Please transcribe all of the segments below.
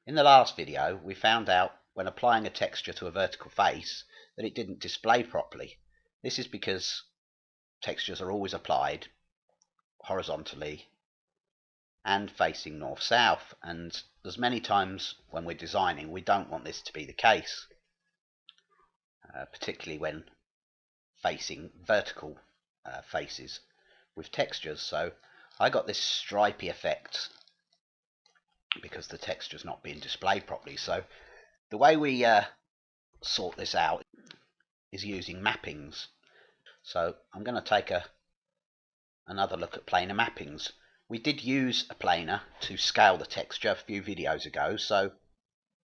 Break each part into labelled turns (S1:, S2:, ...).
S1: In the last video, we found out when applying a texture to a vertical face that it didn't display properly. This is because textures are always applied horizontally and facing north-south, and there's many times when we're designing we don't want this to be the case, particularly when facing vertical faces with textures. So I got this stripy effect because the texture is not being displayed properly. So the way we sort this out is using mappings. So I'm going to take another look at planar mappings. We did use a planar to scale the texture a few videos ago, so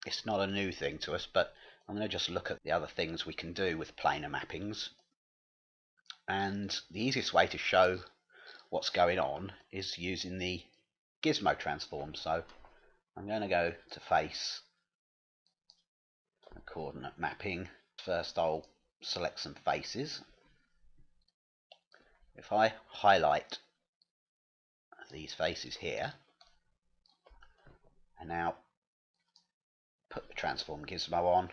S1: it's not a new thing to us, but I'm going to just look at the other things we can do with planar mappings. And the easiest way to show what's going on is using the gizmo transform. So I'm going to go to face coordinate mapping. First I'll select some faces. If I highlight these faces here and now put the transform gizmo on,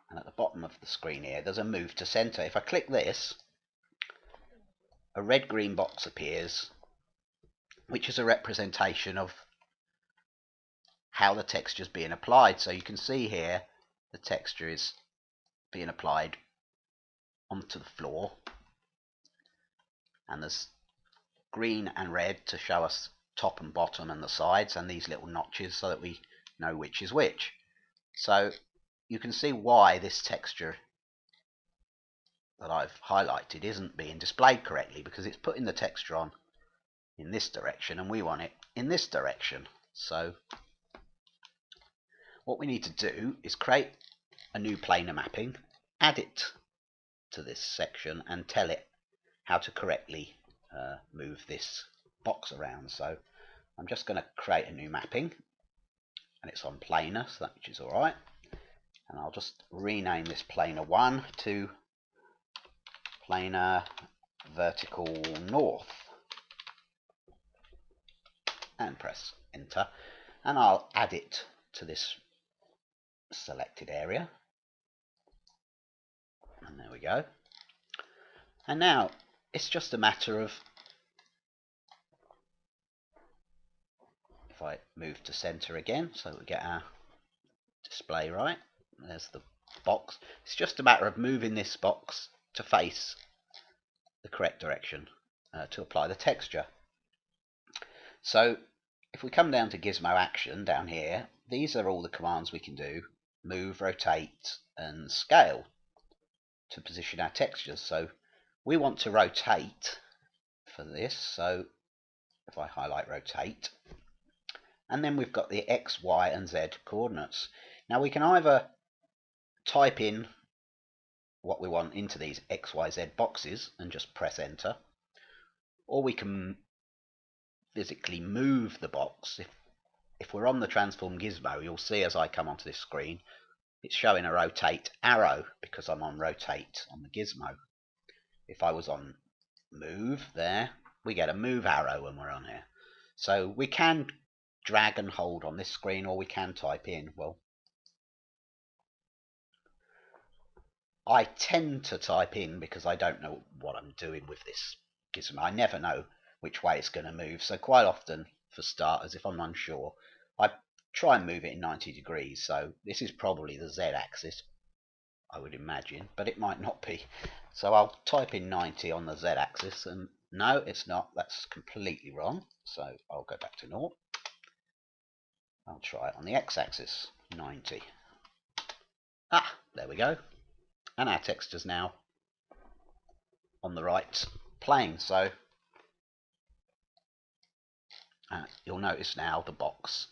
S1: and at the bottom of the screen here there's a move to center. If I click this, a red-green box appears, which is a representation of how the texture is being applied. So you can see here the texture is being applied onto the floor, and there's green and red to show us top and bottom and the sides, and these little notches so that we know which is which. So you can see why this texture that I've highlighted isn't being displayed correctly, because it's putting the texture on in this direction and we want it in this direction. So what we need to do is create a new planar mapping, add it to this section and tell it how to correctly move this box around. So I'm just going to create a new mapping, and it's on planar, so that which is alright, and I'll just rename this planar 1 to planar vertical north and press enter, and I'll add it to this selected area, and there we go. And now it's just a matter of, if I move to center again so that we get our display right, there's the box. It's just a matter of moving this box to face the correct direction to apply the texture. So if we come down to gizmo action down here, these are all the commands we can do: move, rotate and scale to position our textures. So we want to rotate for this, so if I highlight rotate, and then we've got the X, Y and Z coordinates. Now we can either type in what we want into these X, Y, Z boxes and just press enter, or we can physically move the box. If we're on the transform gizmo, you'll see as I come onto this screen it's showing a rotate arrow because I'm on rotate on the gizmo. If I was on move there, we get a move arrow when we're on here. So we can drag and hold on this screen, or we can type in. Well, I tend to type in because I don't know what I'm doing with this gizmo. I never know which way it's going to move, so quite often, for starters, if I'm unsure, I try and move it in 90 degrees. So this is probably the Z axis, I would imagine, but it might not be. So I'll type in 90 on the Z axis, and no, it's not. That's completely wrong. So I'll go back to 0. I'll try it on the X axis, 90. There we go. And our texture's now on the right plane. So you'll notice now the box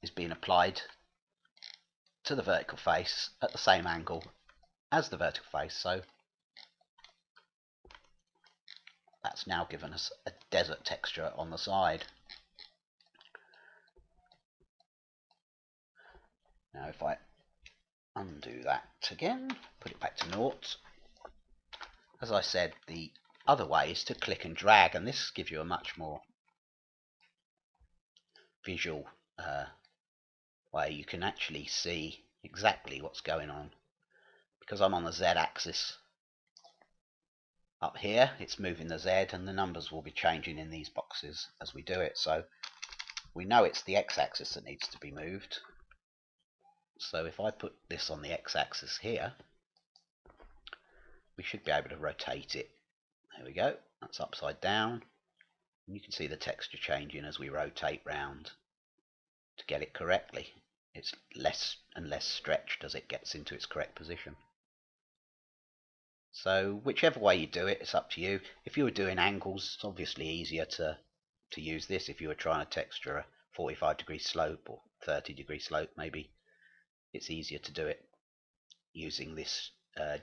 S1: is being applied to the vertical face at the same angle as the vertical face. So that's now given us a desert texture on the side. Now if I undo that again, put it back to 0, as I said, the other way is to click and drag, and this gives you a much more visual way you can actually see exactly what's going on. Because I'm on the z-axis up here, it's moving the z, and the numbers will be changing in these boxes as we do it. So we know it's the x-axis that needs to be moved. So if I put this on the x-axis here, we should be able to rotate it. There we go, that's upside down. And you can see the texture changing as we rotate round to get it correctly. It's less and less stretched as it gets into its correct position. So whichever way you do it, it's up to you. If you were doing angles, it's obviously easier to use this. If you were trying to texture a 45-degree slope or 30-degree slope, maybe it's easier to do it using this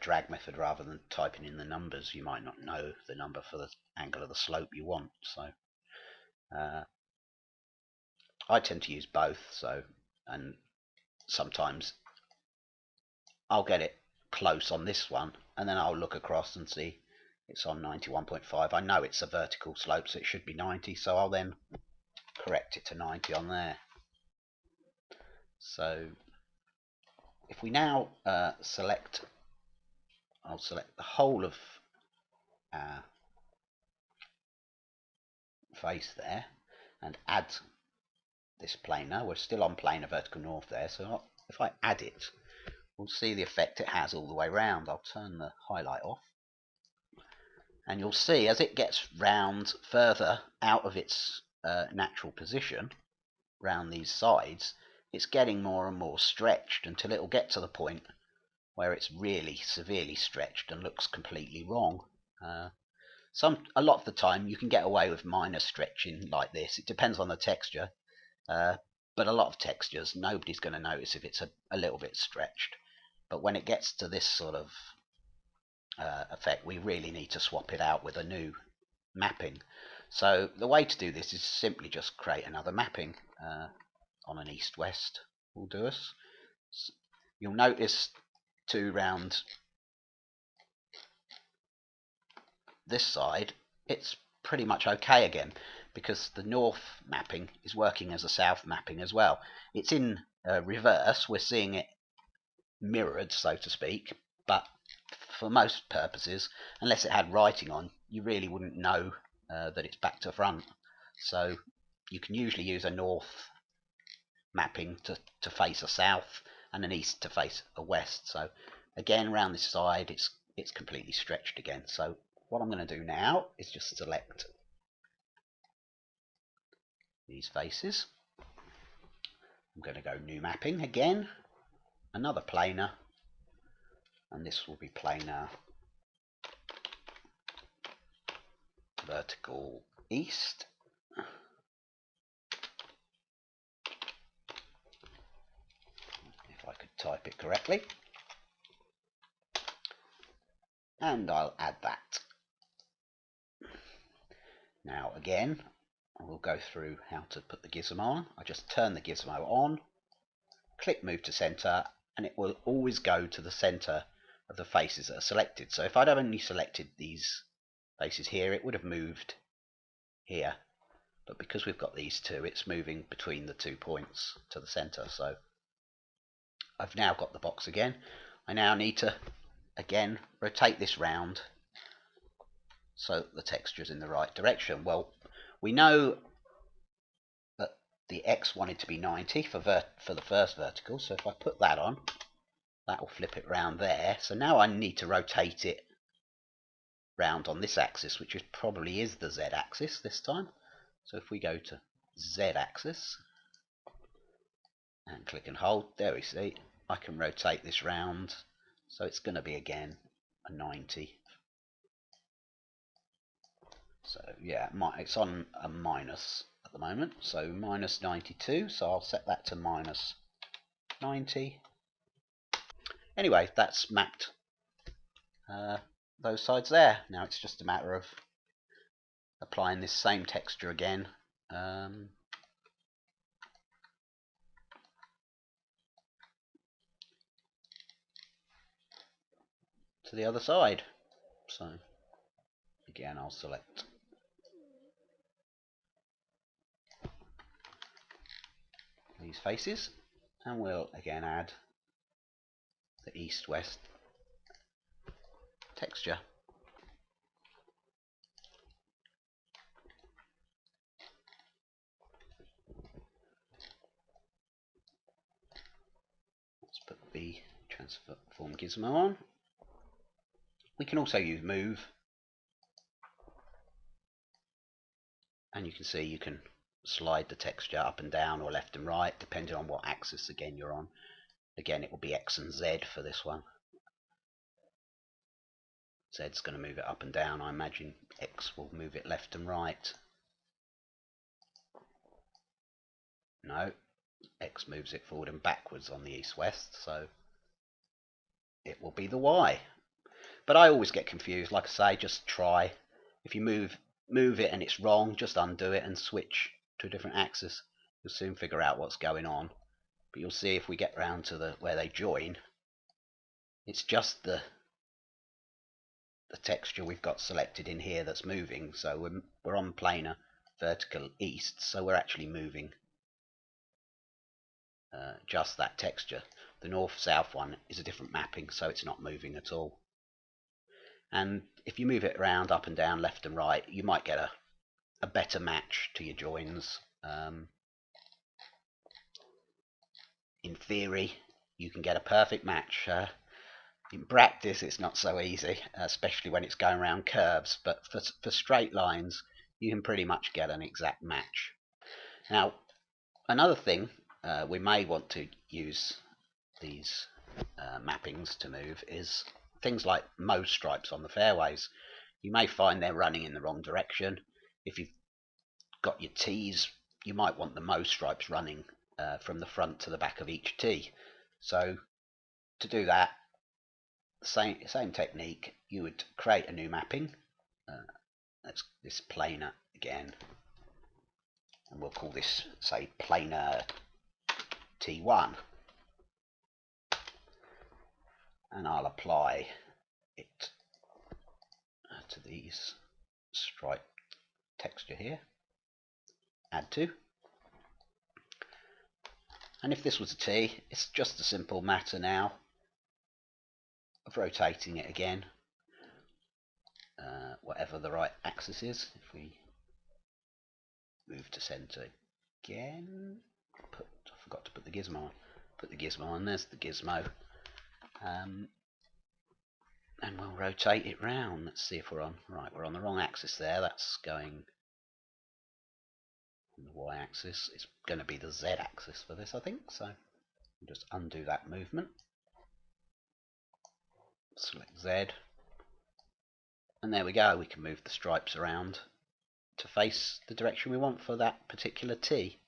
S1: drag method rather than typing in the numbers. You might not know the number for the angle of the slope you want. So I tend to use both. And sometimes I'll get it close on this one, and then I'll look across and see it's on 91.5. I know it's a vertical slope, so it should be 90, so I'll then correct it to 90 on there. So if we now I'll select the whole of our face there and add this planar. We're still on planar vertical north there, so if I add it, we'll see the effect it has all the way around. I'll turn the highlight off, and you'll see as it gets round further out of its natural position round these sides, it's getting more and more stretched until it will get to the point where it's really severely stretched and looks completely wrong. A lot of the time you can get away with minor stretching like this. It depends on the texture, but a lot of textures nobody's going to notice if it's a little bit stretched. But when it gets to this sort of effect, we really need to swap it out with a new mapping. So the way to do this is simply just create another mapping on an east-west will do us. You'll notice to round this side it's pretty much okay again, because the north mapping is working as a south mapping as well. It's in reverse, we're seeing it mirrored, so to speak, but for most purposes, unless it had writing on, you really wouldn't know that it's back to front. So you can usually use a north mapping to face a south and an east to face a west. So again, around this side it's completely stretched again. So what I'm going to do now is just select these faces. I'm going to go new mapping again, another planar, and this will be planar vertical east. If I could type it correctly. And I'll add that. Now again, we'll go through how to put the gizmo on. I just turn the gizmo on, click move to center, and it will always go to the center of the faces that are selected. So if I'd only selected these faces here, it would have moved here. But because we've got these two, it's moving between the 2 points to the center. So I've now got the box again. I now need to again rotate this round so that the texture is in the right direction. Well, we know that the X wanted to be 90 for the first vertical, so if I put that on, that will flip it round there. So now I need to rotate it round on this axis, which probably is the Z axis this time. So if we go to Z axis and click and hold, there we see I can rotate this round, so it's going to be again a 90. So yeah, it's on a minus at the moment, so minus 92, so I'll set that to minus 90. Anyway, that's mapped those sides there. Now it's just a matter of applying this same texture again to the other side. So again, I'll select these faces, and we'll again add the east-west texture. Let's put the transform gizmo on. We can also use move, and you can see you can slide the texture up and down or left and right depending on what axis again you're on. Again, it will be X and Z for this one. Z's going to move it up and down. I imagine X will move it left and right. No, X moves it forward and backwards on the east-west, so it will be the Y. But I always get confused. Like I say, just try. If you move it and it's wrong, just undo it and switch to a different axis. You'll soon figure out what's going on. But you'll see if we get round to where they join, it's just the texture we've got selected in here that's moving. So we're on planar vertical east, so we're actually moving just that texture. The north-south one is a different mapping, so it's not moving at all. And if you move it around up and down, left and right, you might get a better match to your joins. In theory, you can get a perfect match. In practice, it's not so easy, especially when it's going around curves, but for straight lines, you can pretty much get an exact match. Now, another thing we may want to use these mappings to move is things like mow stripes on the fairways. You may find they're running in the wrong direction. If you've got your tees, you might want the mow stripes running from the front to the back of each tee. So to do that, same technique, you would create a new mapping. That's this planar again, and we'll call this, say, planar T1, and I'll apply it to these stripe texture here. Add to, and if this was a T, it's just a simple matter now of rotating it again, whatever the right axis is. If we move to center again, I forgot to put the gizmo on. Put the gizmo on. There's the gizmo, and we'll rotate it round. Let's see if we're on right. We're on the wrong axis there. That's going on the y-axis. It's going to be the z-axis for this, I think. So we'll just undo that movement. Select Z, and there we go. We can move the stripes around to face the direction we want for that particular T.